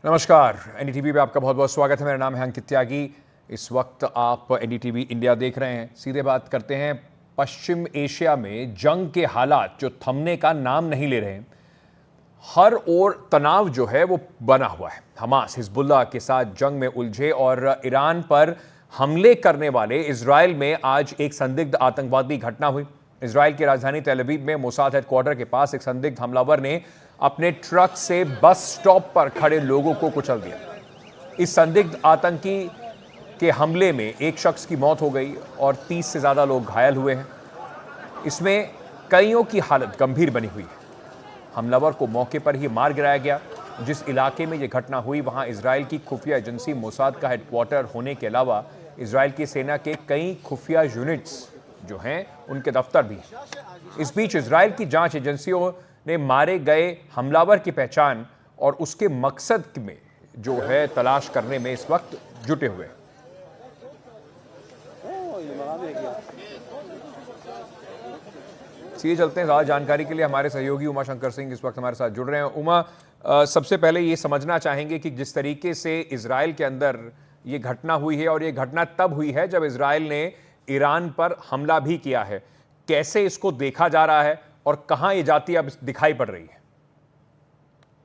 नमस्कार। एनडीटीवी पे आपका बहुत बहुत स्वागत है। मेरा नाम है अंकित त्यागी। इस वक्त आप एनडीटीवी इंडिया देख रहे हैं। सीधे बात करते हैं। पश्चिम एशिया में जंग के हालात जो थमने का नाम नहीं ले रहे हैं, हर ओर तनाव जो है वो बना हुआ है। हमास हिजबुल्लाह के साथ जंग में उलझे और ईरान पर हमले करने वाले इजराइल में आज एक संदिग्ध आतंकवादी घटना हुई। इजराइल की राजधानी तेल अवीव में मोसाद हेडक्वार्टर के पास एक संदिग्ध हमलावर ने अपने ट्रक से बस स्टॉप पर खड़े लोगों को कुचल दिया। इस संदिग्ध आतंकी के हमले में एक शख्स की मौत हो गई और 30 से ज्यादा लोग घायल हुए हैं। इसमें कईयों की हालत गंभीर बनी हुई है। हमलावर को मौके पर ही मार गिराया गया। जिस इलाके में यह घटना हुई वहां इजराइल की खुफिया एजेंसी मोसाद का हेडक्वार्टर होने के अलावा इजराइल की सेना के कई खुफिया यूनिट्स जो हैं उनके दफ्तर भी हैं। इस बीच इजराइल की जांच एजेंसियों ने मारे गए हमलावर की पहचान और उसके मकसद में जो है तलाश करने में इस वक्त जुटे हुए हैं। सीधे चलते हैं। ज्यादा जानकारी के लिए हमारे सहयोगी उमा शंकर सिंह इस वक्त हमारे साथ जुड़ रहे हैं। उमा, सबसे पहले ये समझना चाहेंगे कि जिस तरीके से इजराइल के अंदर ये घटना हुई है और ये घटना तब हुई है जब इजराइल ने ईरान पर हमला भी किया है, कैसे इसको देखा जा रहा है और कहां ये जाती अब दिखाई पड़ रही है?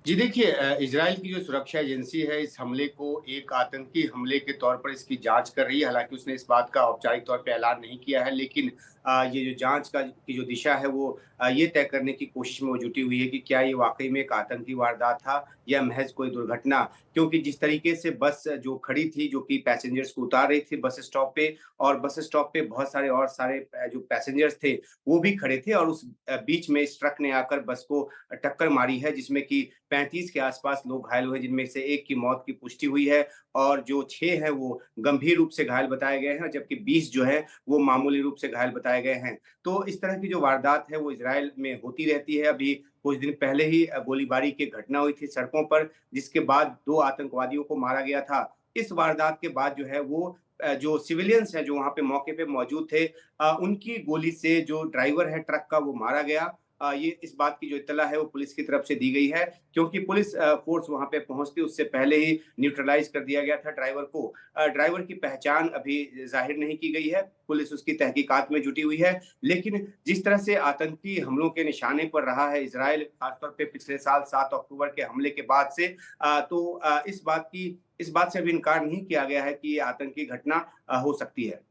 जी देखिए, इजराइल की जो सुरक्षा एजेंसी है इस हमले को एक आतंकी हमले के तौर पर इसकी जांच कर रही है। हालांकि उसने इस बात का औपचारिक तौर पे ऐलान नहीं किया है, लेकिन ये जो जांच की जो दिशा है वो ये तय करने की कोशिश में वो जुटी हुई है कि क्या ये वाकई में एक आतंकी वारदात था या महज कोई दुर्घटना। क्योंकि जिस तरीके से बस जो खड़ी थी, जो कि पैसेंजर्स को उतार रही थी बस स्टॉप पे, और बस स्टॉप पे बहुत सारे और सारे जो पैसेंजर्स थे वो भी खड़े थे, और उस बीच में इस ट्रक ने आकर बस को टक्कर मारी है, जिसमें कि 35 के आसपास लोग घायल हुए, जिनमें से एक की मौत की पुष्टि हुई है और जो 6 हैं वो गंभीर रूप से घायल बताए गए हैं, जबकि 20 जो है वो मामूली रूप से घायल बताए गए हैं। तो इस तरह की जो वारदात है वो इजराइल में होती रहती है। अभी कुछ दिन पहले ही गोलीबारी की घटना हुई थी सड़कों पर, जिसके बाद 2 आतंकवादियों को मारा गया था। इस वारदात के बाद जो है वो जो सिविलियंस हैं जो वहाँ पे मौके पे मौजूद थे, उनकी गोली से जो ड्राइवर है ट्रक का वो मारा गया। ये इस बात की जो इत्तला है वो पुलिस की तरफ से दी गई है, क्योंकि पुलिस फोर्स वहां पे पहुंचती उससे पहले ही न्यूट्रलाइज कर दिया गया था ड्राइवर को। ड्राइवर की पहचान अभी जाहिर नहीं की गई है, पुलिस उसकी तहकीकात में जुटी हुई है। लेकिन जिस तरह से आतंकी हमलों के निशाने पर रहा है इजराइल, खासतौर पे पिछले साल 7 अक्टूबर के हमले के बाद से, तो इस बात से अभी इनकार नहीं किया गया है कि ये आतंकी घटना हो सकती है।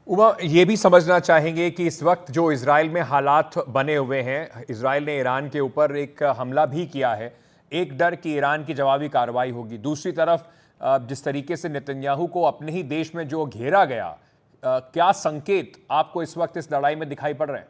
उमा, ये भी समझना चाहेंगे कि इस वक्त जो इजराइल में हालात बने हुए हैं, इजराइल ने ईरान के ऊपर एक हमला भी किया है। एक डर कि ईरान की जवाबी कार्रवाई होगी, दूसरी तरफ जिस तरीके से नेतन्याहू को अपने ही देश में जो घेरा गया, क्या संकेत आपको इस वक्त इस लड़ाई में दिखाई पड़ रहे हैं?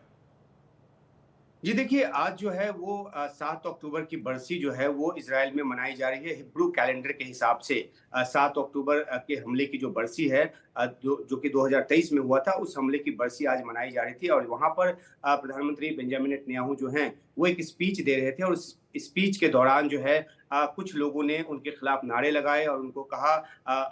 जी देखिए, आज जो है वो 7 अक्टूबर की बरसी जो है वो इज़राइल में मनाई जा रही है हिब्रू कैलेंडर के हिसाब से। 7 अक्टूबर के हमले की जो बरसी है, जो कि 2023 में हुआ था, उस हमले की बरसी आज मनाई जा रही थी, और वहाँ पर प्रधानमंत्री बेंजामिन नेतन्याहू जो हैं वो एक स्पीच दे रहे थे, और उस स्पीच के दौरान जो है कुछ लोगों ने उनके खिलाफ नारे लगाए और उनको कहा,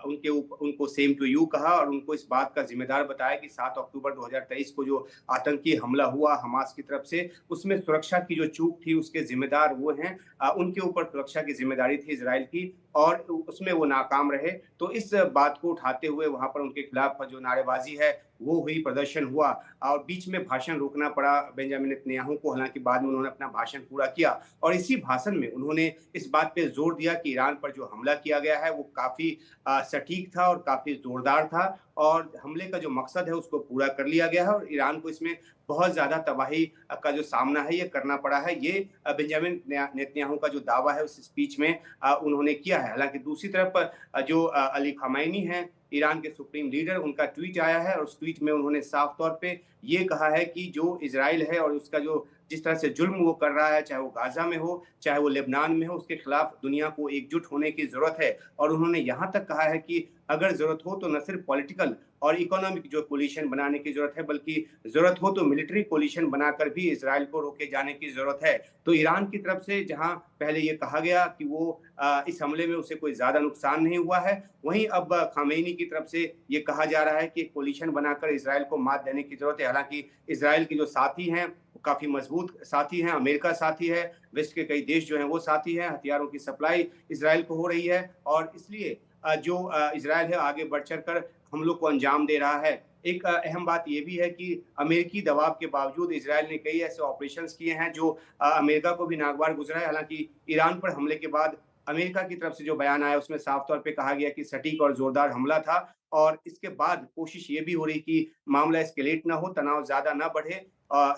उनको सेम टू यू कहा, और उनको इस बात का जिम्मेदार बताया कि 7 अक्टूबर 2023 को जो आतंकी हमला हुआ हमास की तरफ से, उसमें सुरक्षा की जो चूक थी उसके जिम्मेदार वो हैं। उनके ऊपर सुरक्षा की जिम्मेदारी थी इजराइल की, और उसमें वो नाकाम रहे। तो इस बात को उठाते हुए वहां पर उनके खिलाफ जो नारेबाजी है वो हुई, प्रदर्शन हुआ, और बीच में भाषण रोकना पड़ा बेंजामिन नेतन्याहू को। हालांकि बाद में उन्होंने अपना भाषण पूरा किया, और इसी भाषण में उन्होंने इस बात पे जोर दिया कि ईरान पर जो हमला किया गया है वो काफी सटीक था और काफी जोरदार था, और हमले का जो मकसद है उसको पूरा कर लिया गया है, और ईरान को इसमें बहुत ज्यादा तबाही का जो सामना है ये करना पड़ा है। ये बेंजामिन नेतन्याहू का जो दावा है उस स्पीच में उन्होंने किया है। हालांकि दूसरी तरफ जो अली खमेनी है, ईरान के सुप्रीम लीडर, उनका ट्वीट आया है, और उस ट्वीट में उन्होंने साफ तौर पे ये कहा है कि जो इजराइल है और उसका जो जिस तरह से जुल्म वो कर रहा है, चाहे वो गाजा में हो चाहे वो लेबनान में हो, उसके खिलाफ दुनिया को एकजुट होने की जरूरत है। और उन्होंने यहाँ तक कहा है कि अगर जरूरत हो तो न सिर्फ पॉलिटिकल और इकोनॉमिक जो कोलिशन बनाने की जरूरत है, बल्कि जरूरत हो तो मिलिट्री कोलिशन बनाकर भी इसराइल को रोके जाने की जरूरत है। तो ईरान की तरफ से जहां पहले ये कहा गया कि वो इस हमले में उसे कोई ज्यादा नुकसान नहीं हुआ है, वहीं अब खामेनी की तरफ से ये कहा जा रहा है कि कोलिशन बनाकर इसराइल को मात देने की जरूरत है। हालांकि इसराइल के जो साथी हैं काफी मजबूत साथी हैं, अमेरिका साथी है, वेस्ट के कई देश जो हैं वो साथी हैं, हथियारों की सप्लाई इजराइल को हो रही है और इसलिए जो इजराइल है आगे बढ़ चढ़कर हमलों को अंजाम दे रहा है। एक अहम बात ये भी है कि अमेरिकी दबाव के बावजूद इजराइल ने कई ऐसे ऑपरेशंस किए हैं जो अमेरिका को भी नागवार गुजरा है। हालांकि ईरान पर हमले के बाद अमेरिका की तरफ से जो बयान आया उसमें साफ तौर पे कहा गया कि सटीक और जोरदार हमला था और इसके बाद कोशिश ये भी हो रही कि मामला एस्केलेट ना हो, तनाव ज्यादा ना बढ़े।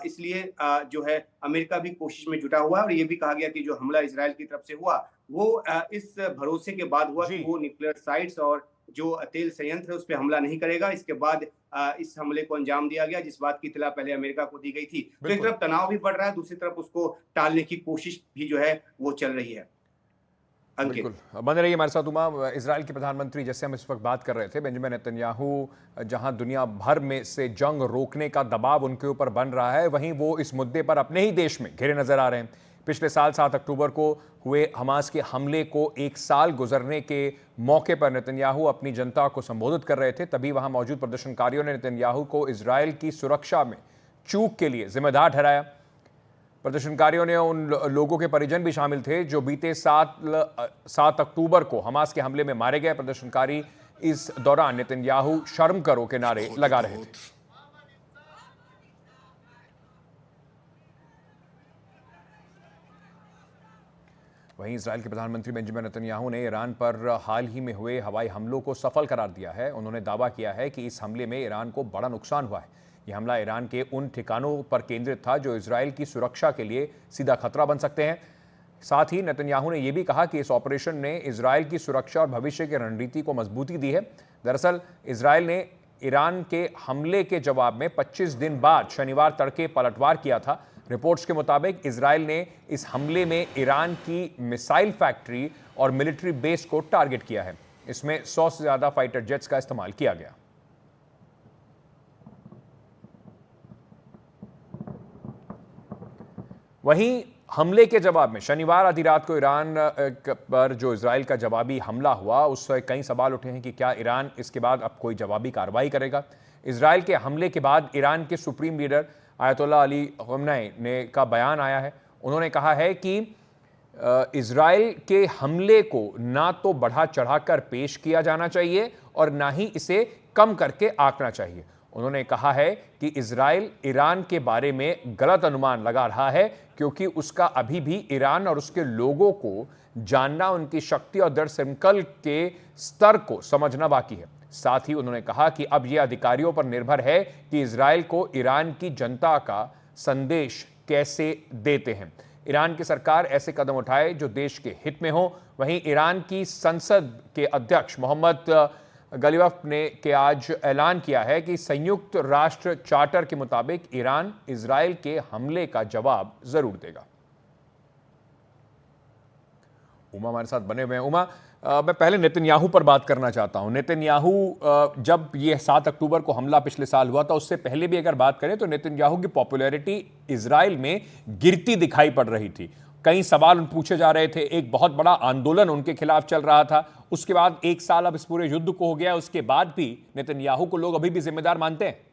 इसलिए जो है अमेरिका भी कोशिश में जुटा हुआ है और ये भी कहा गया कि जो हमला इजराइल की तरफ से हुआ वो इस भरोसे के बाद हुआ जी। कि वो न्यूक्लियर साइट्स और जो तेल संयंत्र है उस पर हमला नहीं करेगा। इसके बाद इस हमले को अंजाम दिया गया जिस बात की इत्तला पहले अमेरिका को दी गई थी। तो एक बिल्कुल। तरफ तनाव भी बढ़ रहा है, दूसरी तरफ उसको टालने की कोशिश भी जो है वो चल रही है। बिल्कुल अंकित। बने रहिए हमारे साथ उमा। इजराइल के प्रधानमंत्री, जैसे हम इस वक्त बात कर रहे थे, बेंजामिन नेतन्याहू, जहां दुनिया भर में से जंग रोकने का दबाव उनके ऊपर बन रहा है, वहीं वो इस मुद्दे पर अपने ही देश में घिरे नजर आ रहे हैं। पिछले साल 7 अक्टूबर को हुए हमास के हमले को 1 साल गुजरने के मौके पर नेतन्याहू अपनी जनता को संबोधित कर रहे थे। तभी वहां मौजूद प्रदर्शनकारियों ने नेतन्याहू को इजराइल की सुरक्षा में चूक के लिए जिम्मेदार ठहराया। प्रदर्शनकारियों ने उन लोगों के परिजन भी शामिल थे जो बीते 7 अक्टूबर को हमास के हमले में मारे गए। प्रदर्शनकारी इस दौरान नेतन्याहू शर्म करो के नारे लगा रहे थे। वहीं इजराइल के प्रधानमंत्री बेंजामिन नेतन्याहू ने ईरान पर हाल ही में हुए हवाई हमलों को सफल करार दिया है। उन्होंने दावा किया है कि इस हमले में ईरान को बड़ा नुकसान हुआ है। यह हमला ईरान के उन ठिकानों पर केंद्रित था जो इजराइल की सुरक्षा के लिए सीधा खतरा बन सकते हैं। साथ ही नेतन्याहू ने यह भी कहा कि इस ऑपरेशन ने इजराइल की सुरक्षा और भविष्य की रणनीति को मजबूती दी है। दरअसल इजराइल ने ईरान के हमले के जवाब में 25 दिन बाद शनिवार तड़के पलटवार किया था। रिपोर्ट्स के मुताबिक इजराइल ने इस हमले में ईरान की मिसाइल फैक्ट्री और मिलिट्री बेस को टारगेट किया है। इसमें 100 से ज्यादा फाइटर जेट्स का इस्तेमाल किया गया। वहीं हमले के जवाब में शनिवार आधी रात को ईरान पर जो इजराइल का जवाबी हमला हुआ, उससे कई सवाल उठे हैं कि क्या ईरान इसके बाद अब कोई जवाबी कार्रवाई करेगा। इजराइल के हमले के बाद ईरान के सुप्रीम लीडर आयतुल्लाह अली खamenei ने का बयान आया है। उन्होंने कहा है कि इजराइल के हमले को ना तो बढ़ा चढ़ाकर पेश किया जाना चाहिए और ना ही इसे कम करके आंकना चाहिए। उन्होंने कहा है कि इजराइल ईरान के बारे में गलत अनुमान लगा रहा है क्योंकि उसका अभी भी ईरान और उसके लोगों को जानना, उनकी शक्ति और दृढ़ संकल्प के स्तर को समझना बाकी है। साथ ही उन्होंने कहा कि अब यह अधिकारियों पर निर्भर है कि इजराइल को ईरान की जनता का संदेश कैसे देते हैं। ईरान की सरकार ऐसे कदम उठाए जो देश के हित में हो। वहीं ईरान की संसद के अध्यक्ष मोहम्मद गलीवफ ने आज ऐलान किया है कि संयुक्त राष्ट्र चार्टर के मुताबिक ईरान इजराइल के हमले का जवाब जरूर देगा। उमा हमारे साथ बने हुए हैं। उमा, मैं पहले नेतन्याहू पर बात करना चाहता हूं। नेतन्याहू, जब ये 7 अक्टूबर को हमला पिछले साल हुआ था, उससे पहले भी अगर बात करें तो नेतन्याहू की पॉपुलैरिटी इजराइल में गिरती दिखाई पड़ रही थी। कई सवाल पूछे जा रहे थे, एक बहुत बड़ा आंदोलन उनके खिलाफ चल रहा था। उसके बाद 1 साल अब इस पूरे युद्ध को हो गया, उसके बाद भी नेतन्याहू को लोग अभी भी जिम्मेदार मानते हैं।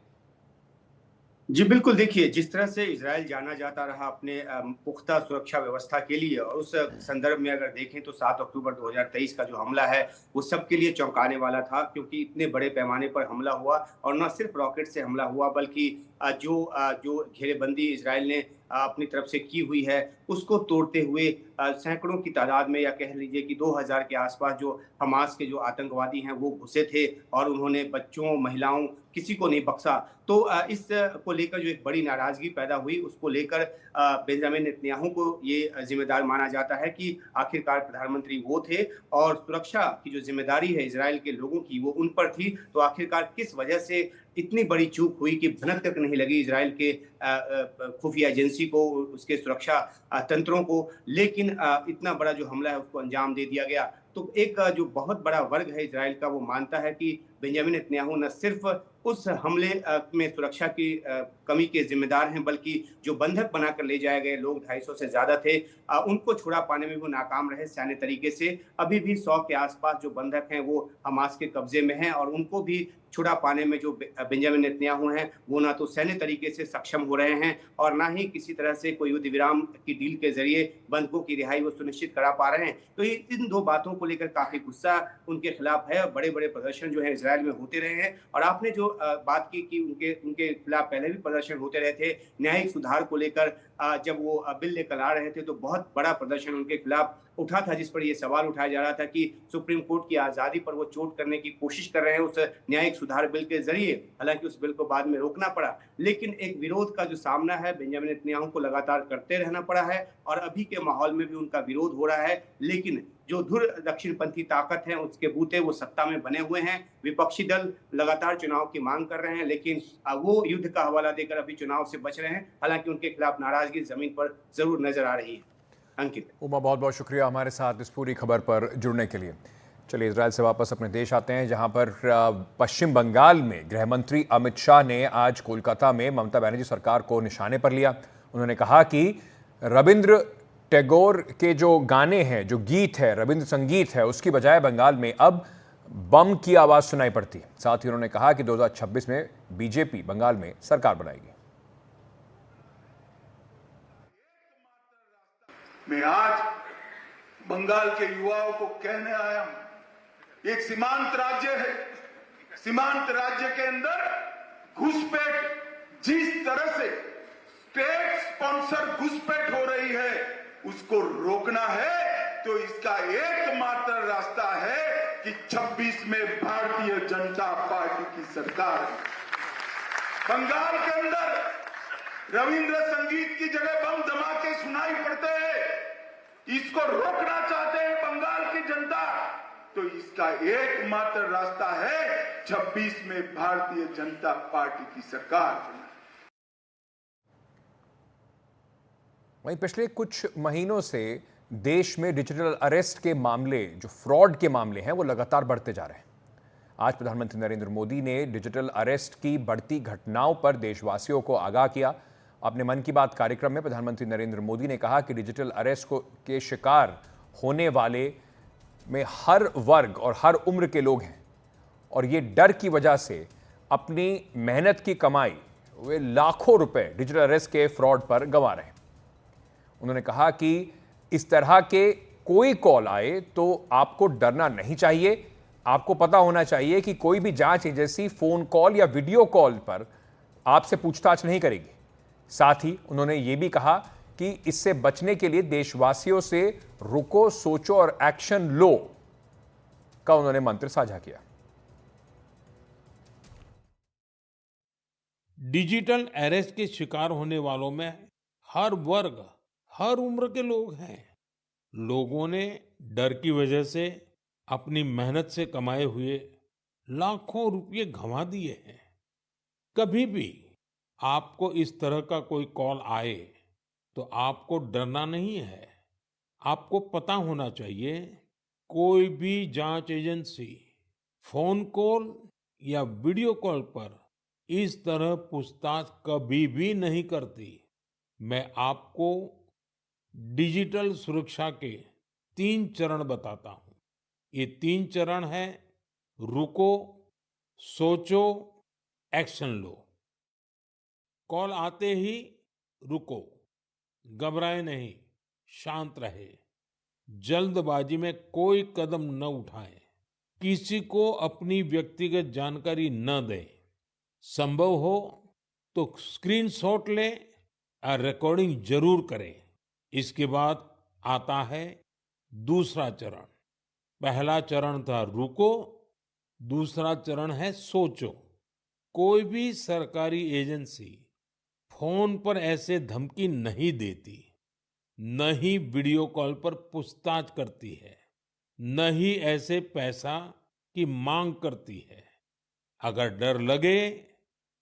जी बिल्कुल, देखिए जिस तरह से इजराइल जाना जाता रहा अपने पुख्ता सुरक्षा व्यवस्था के लिए, और उस संदर्भ में अगर देखें तो 7 अक्टूबर 2023 का जो हमला है वो सबके लिए चौंकाने वाला था, क्योंकि इतने बड़े पैमाने पर हमला हुआ और न सिर्फ रॉकेट से हमला हुआ बल्कि जो घेरेबंदी इजराइल ने अपनी तरफ से की हुई है उसको तोड़ते हुए सैकड़ों की तादाद में, या कह लीजिए कि 2000 के आसपास जो हमास के जो आतंकवादी हैं वो घुसे थे और उन्होंने बच्चों, महिलाओं, किसी को नहीं बख्शा। तो इस को लेकर जो एक बड़ी नाराजगी पैदा हुई, उसको लेकर बेंजामिन नेतन्याहू को ये जिम्मेदार माना जाता है कि आखिरकार प्रधानमंत्री वो थे और सुरक्षा की जो जिम्मेदारी है इजराइल के लोगों की वो उन पर थी। तो आखिरकार किस वजह से इतनी बड़ी चूक हुई कि भनक तक नहीं लगी इजराइल के खुफिया एजेंसी को, उसके सुरक्षा तंत्रों को, लेकिन इतना बड़ा जो हमला है उसको अंजाम दे दिया गया। तो एक जो बहुत बड़ा वर्ग है इजराइल का, वो मानता है कि बेंजामिन नेतन्याहू न सिर्फ उस हमले में सुरक्षा की कमी के जिम्मेदार हैं, बल्कि जो बंधक बनाकर ले जाए गए लोग 250 से ज्यादा थे, उनको छुड़ा पाने में वो नाकाम रहे सैन्य तरीके से। अभी भी 100 के आसपास जो बंधक हैं वो हमास के कब्जे में हैं, और उनको भी छुड़ा पाने में जो बेंजामिन नेतन्याहू हैं वो ना तो सैन्य तरीके से सक्षम हो रहे हैं और ना ही किसी तरह से कोई युद्ध विराम की डील के जरिए बंधकों की रिहाई वो सुनिश्चित करा पा रहे हैं। तो ये इन दो बातों को लेकर काफी गुस्सा उनके खिलाफ है और बड़े बड़े प्रदर्शन जो है इसराइल में होते रहे हैं। और आपने जो बात की कि उनके उनके खिलाफ पहले भी प्रदर्शन होते रहे थे न्यायिक सुधार को लेकर, जब वो बिल लेकर आ रहे थे तो बहुत बड़ा प्रदर्शन उनके खिलाफ उठा था, जिस पर यह सवाल उठाया जा रहा था कि सुप्रीम कोर्ट की आजादी पर वो चोट करने की कोशिश कर रहे हैं उस न्यायिक सुधार बिल के जरिए। हालांकि उस बिल को बाद में रोकना पड़ा, लेकिन एक विरोध का जो सामना है बेंजामिन नेतन्याहू को लगातार करते रहना पड़ा है और अभी के माहौल में भी उनका विरोध हो रहा है। लेकिन जो धुर दक्षिणपंथी ताकत है उसके बूते वो सत्ता में बने हुए हैं। विपक्षी दल लगातार चुनाव की मांग कर रहे हैं, लेकिन वो युद्ध का हवाला देकर अभी चुनाव से बच रहे हैं। हालांकि उनके खिलाफ नाराजगी जमीन पर जरूर नजर आ रही है। अंकित। उमा, बहुत बहुत शुक्रिया हमारे साथ इस पूरी खबर पर जुड़ने के लिए। चलिए इजराइल से वापस अपने देश आते हैं, जहां पर पश्चिम बंगाल में गृह मंत्री अमित शाह ने आज कोलकाता में ममता बनर्जी सरकार को निशाने पर लिया। उन्होंने कहा कि रविंद्र टैगोर के जो गाने हैं, जो गीत है, रविंद्र संगीत है, उसकी बजाय बंगाल में अब बम की आवाज़ सुनाई पड़ती है। साथ ही उन्होंने कहा कि 2026 में बीजेपी बंगाल में सरकार बनाएगी। मैं आज बंगाल के युवाओं को कहने आया हूं, एक सीमांत राज्य है, सीमांत राज्य के अंदर घुसपैठ जिस तरह से स्टेट स्पॉन्सर घुसपैठ हो रही है उसको रोकना है, तो इसका एकमात्र रास्ता है कि 26 में भारतीय जनता पार्टी की सरकार है। बंगाल के अंदर रविंद्र संगीत की जगह बम धमाके सुनाई पड़ते हैं, इसको रोकना चाहते हैं बंगाल की जनता, तो इसका एकमात्र रास्ता है 26 में भारतीय जनता पार्टी की सरकार बनाना। वहीं पिछले कुछ महीनों से देश में डिजिटल अरेस्ट के मामले, जो फ्रॉड के मामले हैं, वो लगातार बढ़ते जा रहे हैं। आज प्रधानमंत्री नरेंद्र मोदी ने डिजिटल अरेस्ट की बढ़ती घटनाओं पर देशवासियों को आगाह किया। अपने मन की बात कार्यक्रम में प्रधानमंत्री नरेंद्र मोदी ने कहा कि डिजिटल अरेस्ट के शिकार होने वाले में हर वर्ग और हर उम्र के लोग हैं और ये डर की वजह से अपनी मेहनत की कमाई वे लाखों रुपए डिजिटल अरेस्ट के फ्रॉड पर गंवा रहे हैं। उन्होंने कहा कि इस तरह के कोई कॉल आए तो आपको डरना नहीं चाहिए। आपको पता होना चाहिए कि कोई भी जांच एजेंसी फोन कॉल या वीडियो कॉल पर आपसे पूछताछ नहीं करेगी। साथ ही उन्होंने ये भी कहा कि इससे बचने के लिए देशवासियों से रुको, सोचो और एक्शन लो का उन्होंने मंत्र साझा किया। डिजिटल अरेस्ट के शिकार होने वालों में हर वर्ग, हर उम्र के लोग हैं। लोगों ने डर की वजह से अपनी मेहनत से कमाए हुए लाखों रुपए गंवा दिए हैं। कभी भी आपको इस तरह का कोई कॉल आए तो आपको डरना नहीं है। आपको पता होना चाहिए कोई भी जांच एजेंसी फोन कॉल या वीडियो कॉल पर इस तरह पूछताछ कभी भी नहीं करती। मैं आपको डिजिटल सुरक्षा के 3 चरण बताता हूं। ये 3 चरण है: रुको, सोचो, एक्शन लो। कॉल आते ही रुको, घबराए नहीं, शांत रहे, जल्दबाजी में कोई कदम न उठाएं, किसी को अपनी व्यक्तिगत जानकारी न दें। संभव हो तो स्क्रीनशॉट लें और रिकॉर्डिंग जरूर करें। इसके बाद आता है दूसरा चरण। पहला चरण था रुको, दूसरा चरण है सोचो। कोई भी सरकारी एजेंसी फोन पर ऐसे धमकी नहीं देती, न ही वीडियो कॉल पर पूछताछ करती है, न ही ऐसे पैसा की मांग करती है। अगर डर लगे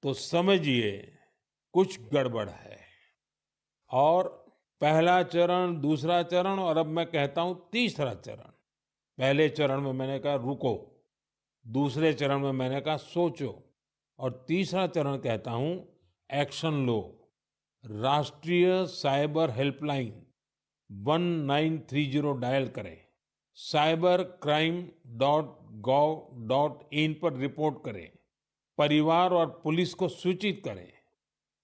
तो समझिए कुछ गड़बड़ है। और पहला चरण, दूसरा चरण और अब मैं कहता हूं तीसरा चरण। पहले चरण में मैंने कहा रुको, दूसरे चरण में मैंने कहा सोचो, और तीसरा चरण कहता हूं एक्शन लो। राष्ट्रीय साइबर हेल्पलाइन 1930 डायल करें, cybercrime.gov.in पर रिपोर्ट करें, परिवार और पुलिस को सूचित करें,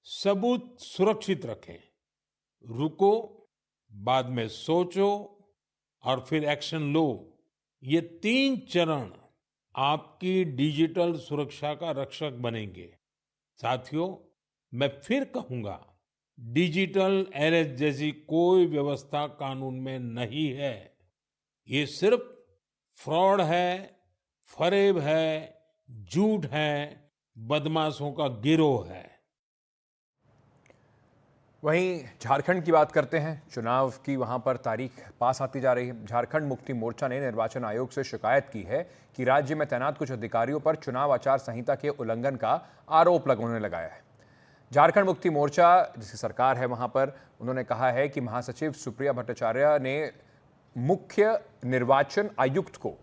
सबूत सुरक्षित रखें, रुको, बाद में सोचो और फिर एक्शन लो। ये 3 चरण आपकी डिजिटल सुरक्षा का रक्षक बनेंगे। साथियों, मैं फिर कहूंगा, डिजिटल अरेस्ट जैसी कोई व्यवस्था कानून में नहीं है। ये सिर्फ फ्रॉड है, फरेब है, झूठ है, बदमाशों का गिरोह है। वहीं झारखंड की बात करते हैं। चुनाव की वहां पर तारीख पास आती जा रही है। झारखंड मुक्ति मोर्चा ने निर्वाचन आयोग से शिकायत की है कि राज्य में तैनात कुछ अधिकारियों पर चुनाव आचार संहिता के उल्लंघन का आरोप उन्होंने लगाया है। झारखंड मुक्ति मोर्चा जिसकी सरकार है वहां पर उन्होंने कहा है कि महासचिव सुप्रिया भट्टाचार्य ने मुख्य निर्वाचन आयुक्त को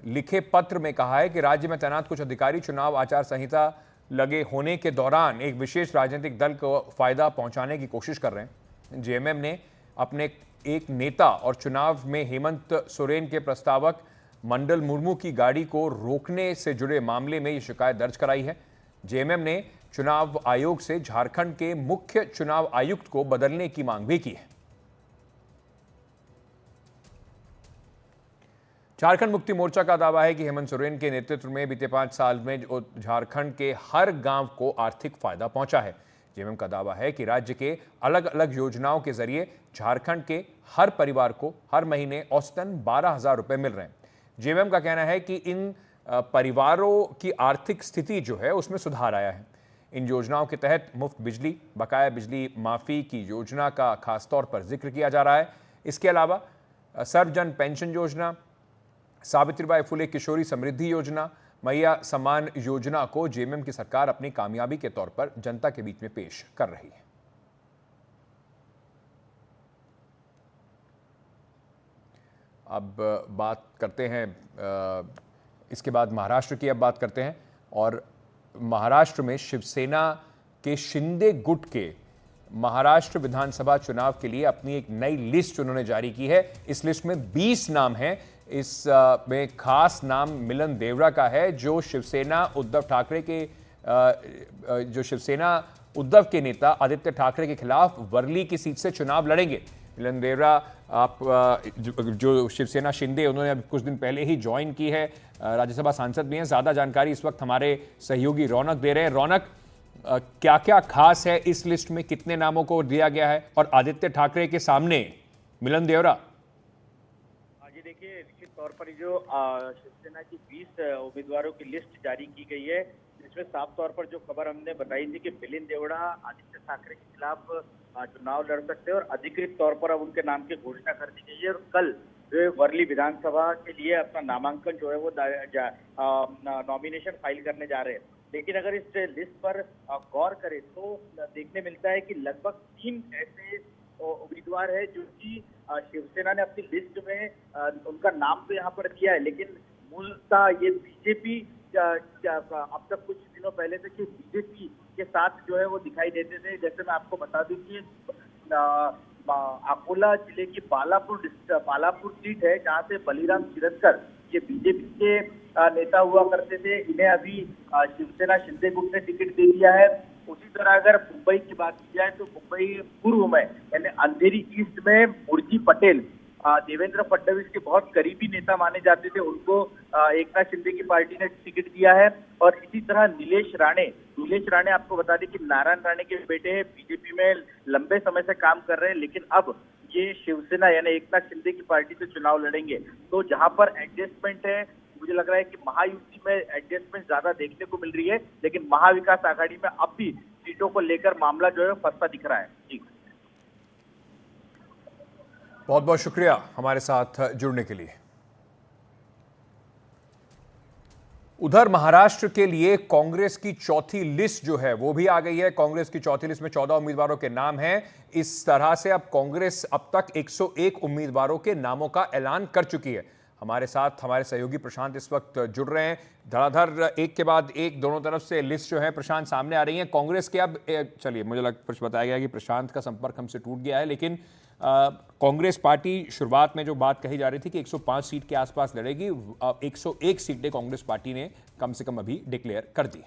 लिखे पत्र में कहा है कि राज्य में तैनात कुछ अधिकारी चुनाव आचार संहिता लगे होने के दौरान एक विशेष राजनीतिक दल को फायदा पहुंचाने की कोशिश कर रहे हैं। जेएमएम ने अपने एक नेता और चुनाव में हेमंत सोरेन के प्रस्तावक मंडल मुर्मू की गाड़ी को रोकने से जुड़े मामले में यह शिकायत दर्ज कराई है। जेएमएम ने चुनाव आयोग से झारखंड के मुख्य चुनाव आयुक्त को बदलने की मांग भी की है। झारखंड मुक्ति मोर्चा का दावा है कि हेमंत सोरेन के नेतृत्व में बीते 5 साल में झारखंड के हर गांव को आर्थिक फायदा पहुंचा है। जेएमएम का दावा है कि राज्य के अलग अलग योजनाओं के जरिए झारखंड के हर परिवार को हर महीने औसतन 12,000 रुपए मिल रहे हैं। जेएमएम का कहना है कि इन परिवारों की आर्थिक स्थिति जो है उसमें सुधार आया है। इन योजनाओं के तहत मुफ्त बिजली, बकाया बिजली माफी की योजना का खासतौर पर जिक्र किया जा रहा है। इसके अलावा सर्वजन पेंशन योजना, सावित्रीबाई फुले किशोरी समृद्धि योजना, मैया सम्मान योजना को जेएमएम की सरकार अपनी कामयाबी के तौर पर जनता के बीच में पेश कर रही है। अब बात करते हैं इसके बाद महाराष्ट्र की अब बात करते हैं। और महाराष्ट्र में शिवसेना के शिंदे गुट के महाराष्ट्र विधानसभा चुनाव के लिए अपनी एक नई लिस्ट उन्होंने जारी की है। इस लिस्ट में 20 नाम हैं। इस में खास नाम मिलन देवरा का है जो शिवसेना उद्धव के नेता आदित्य ठाकरे के खिलाफ वर्ली की सीट से चुनाव लड़ेंगे। मिलन देवरा आप जो शिवसेना शिंदे उन्होंने अब कुछ दिन पहले ही ज्वाइन की है, राज्यसभा सांसद भी हैं। ज्यादा जानकारी इस वक्त हमारे सहयोगी रौनक दे रहे हैं। रौनक, क्या क्या खास है इस लिस्ट में, कितने नामों को दिया गया है और आदित्य ठाकरे के सामने मिलन देवरा? जी देखिए, निश्चित तौर पर जो शिवसेना की 20 उम्मीदवारों की लिस्ट जारी की गई है, जिसमें साफ तौर पर जो खबर हमने बताई थी कि मिलिंद देवड़ा आदित्य ठाकरे के खिलाफ चुनाव लड़ सकते हैं और अधिकृत तौर पर अब उनके नाम की घोषणा कर दी गई है। और कल जो वर्ली विधानसभा के लिए अपना नामांकन जो है वो नॉमिनेशन फाइल करने जा रहे हैं। लेकिन अगर इस लिस्ट पर गौर करें तो देखने मिलता है कि लगभग 3 ऐसे उम्मीदवार है जो कि शिवसेना ने अपनी लिस्ट में उनका नाम तो यहाँ पर दिया है, लेकिन मूलतः ये बीजेपी अब तक कुछ दिनों पहले से बीजेपी के साथ जो है वो दिखाई देते थे। जैसे मैं आपको बता दूं कि अकोला जिले की बालापुर सीट है जहाँ से बलिराम चिरतकर ये बीजेपी के नेता हुआ करते थे, इन्हें अभी शिवसेना शिंदे गुट ने टिकट दे दिया है। उसी तरह अगर मुंबई की बात की जाए तो मुंबई पूर्व में यानी अंधेरी ईस्ट में मुर्जी पटेल देवेंद्र फडणवीस के बहुत करीबी नेता माने जाते थे, उनको एकनाथ शिंदे की पार्टी ने टिकट दिया है। और इसी तरह नीलेश राणे आपको बता दें कि नारायण राणे के बेटे हैं, बीजेपी में लंबे समय से काम कर रहे हैं, लेकिन अब ये शिवसेना यानी एकनाथ शिंदे की पार्टी से चुनाव लड़ेंगे। तो जहां पर एडजस्टमेंट है, मुझे लग रहा है कि महायुति में एडजस्टमेंट ज्यादा देखने को मिल रही है, लेकिन महाविकास आघाड़ी में अब भी सीटों को लेकर मामला जो है फंसता दिख रहा है। जी, बहुत बहुत शुक्रिया हमारे साथ जुड़ने के लिए। उधर महाराष्ट्र के लिए कांग्रेस की चौथी लिस्ट जो है वो भी आ गई है। कांग्रेस की चौथी लिस्ट में 14 उम्मीदवारों के नाम हैं। इस तरह से अब कांग्रेस अब तक 101 उम्मीदवारों के नामों का ऐलान कर चुकी है। हमारे साथ हमारे सहयोगी प्रशांत इस वक्त जुड़ रहे हैं। धड़ाधड़ एक के बाद एक दोनों तरफ से लिस्ट जो है प्रशांत सामने आ रही है। कांग्रेस के अब चलिए मुझे कुछ बताया गया कि प्रशांत का संपर्क हमसे टूट गया है, लेकिन कांग्रेस पार्टी शुरुआत में जो बात कही जा रही थी कि 105 सीट के आसपास लड़ेगी, 101 सीटें कांग्रेस पार्टी ने कम से कम अभी डिक्लेयर कर दी।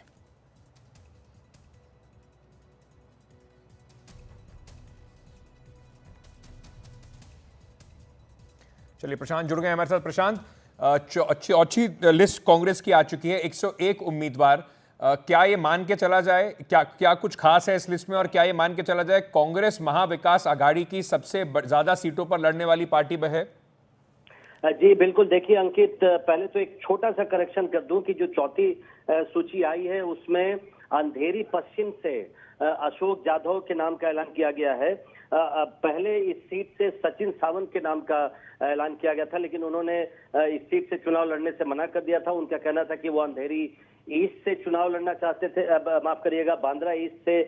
चलिए प्रशांत जुड़ गए हमारे साथ। प्रशांत, अच्छी लिस्ट कांग्रेस की आ चुकी है, 101 उम्मीदवार। क्या ये मान के चला जाए, क्या कुछ खास है इस लिस्ट में, और क्या ये मान के चला जाए कांग्रेस महाविकास आघाड़ी की सबसे ज्यादा सीटों पर लड़ने वाली पार्टी है? जी बिल्कुल। देखिए अंकित, पहले तो एक छोटा सा करेक्शन कर दूं कि जो चौथी सूची आई है उसमें अंधेरी पश्चिम से अशोक जाधव के नाम का ऐलान किया गया है। पहले इस सीट से सचिन सावंत के नाम का ऐलान किया गया था, लेकिन उन्होंने इस सीट से चुनाव लड़ने से मना कर दिया था। उनका कहना था कि वो अंधेरी ईस्ट से चुनाव लड़ना चाहते थे, माफ करिएगा बांद्रा ईस्ट से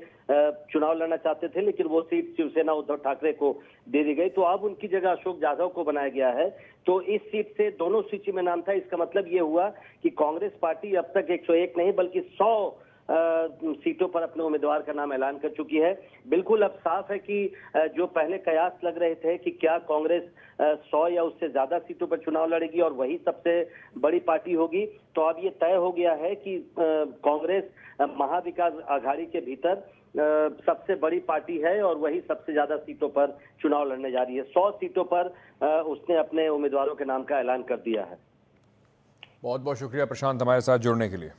चुनाव लड़ना चाहते थे, लेकिन वो सीट शिवसेना उद्धव ठाकरे को दे दी गई। तो अब उनकी जगह अशोक जाधव को बनाया गया है। तो इस सीट से दोनों सूची में नाम था। इसका मतलब ये हुआ कि कांग्रेस पार्टी अब तक 101 नहीं बल्कि 100 सीटों पर अपने उम्मीदवार का नाम ऐलान कर चुकी है। बिल्कुल अब साफ है कि जो पहले कयास लग रहे थे कि क्या कांग्रेस 100 या उससे ज्यादा सीटों पर चुनाव लड़ेगी और वही सबसे बड़ी पार्टी होगी, तो अब ये तय हो गया है कि कांग्रेस महाविकास आघाड़ी के भीतर सबसे बड़ी पार्टी है और वही सबसे ज्यादा सीटों पर चुनाव लड़ने जा रही है। 100 सीटों पर उसने अपने उम्मीदवारों के नाम का ऐलान कर दिया है। बहुत बहुत शुक्रिया प्रशांत हमारे साथ जुड़ने के लिए।